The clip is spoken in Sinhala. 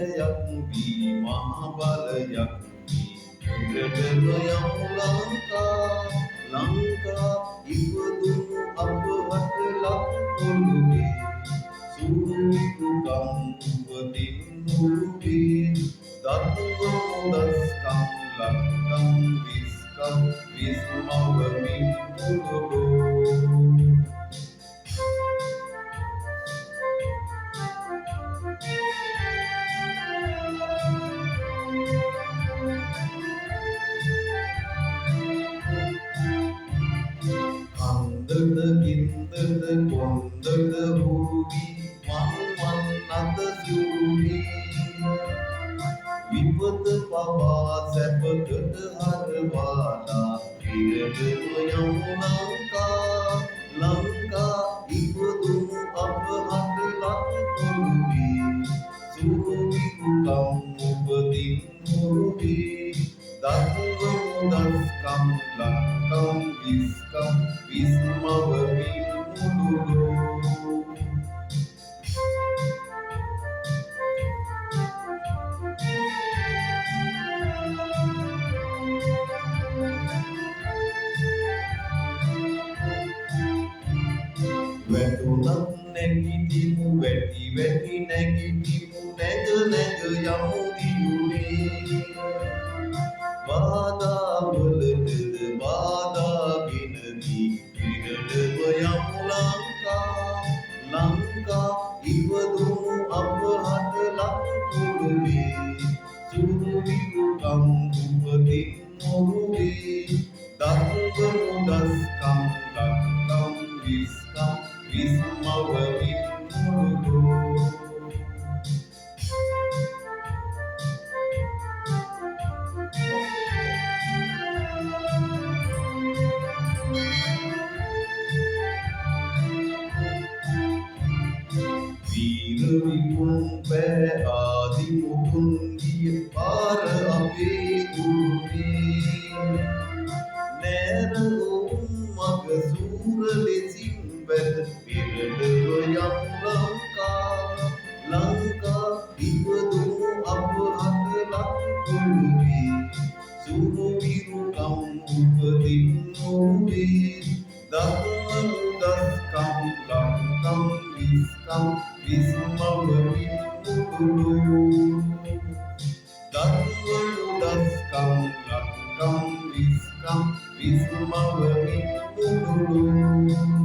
ජයයක් වී මහ බලයක් වී ඉරටම යමු ලංකා ඉපදුණු අපහට ලක් පොළොවේ සූවිකුකම් උපතින් මුළුවේ දත්වමු දස්කම් ලක්කම් විස්කම් විස්මවමින් මුළුලෝ හන්දට ගින්දට කොන්දට හුරුවී මන් අත සිවුරුවී විපත පවා සැපකට හරවාලා පිරටම යමු ලංකා ඉපදුණු අපහට ලක් පොළොවේ සූවිකුකම් උපතින් මුළුවේ දත්වමු දස්කම් ලක්කම් විස්කම් විස්මවමින් මුළුලෝ වැටුණත් නැගිටිමු වැටි වැටි නැගිටිමු නැග නැග යමු දියුනේ බාධාවලටද බාධාගෙන දී පිරටම යමු ලංකා ඉපදුණු අපහට ලක් පොළොවේ සූවිකුකම් උපතින් මුළුවේ දත්වමු දස්කම් ලක්කම් විස්කම් විස්මවමින් මුළුලෝ වීර විපුන් පෑ ආදි මුතුන් ගිය පාර අපේ ගුරුනේ නෑර ඔවුන් මග සූර ලෙසින් වැද පිරටම යමු ලංකා ඉපදුණු අපහට ලක් පොළොවේ සූවිකුකම් උපතින් මුළුවේ දත්වමු දස්කම් ලක්කම් විස්කම් විස්මවමින් මුළුලෝ දත්වමු දස්කම් ලක්කම් විස්කම් විස්මවමින් මුළුලෝ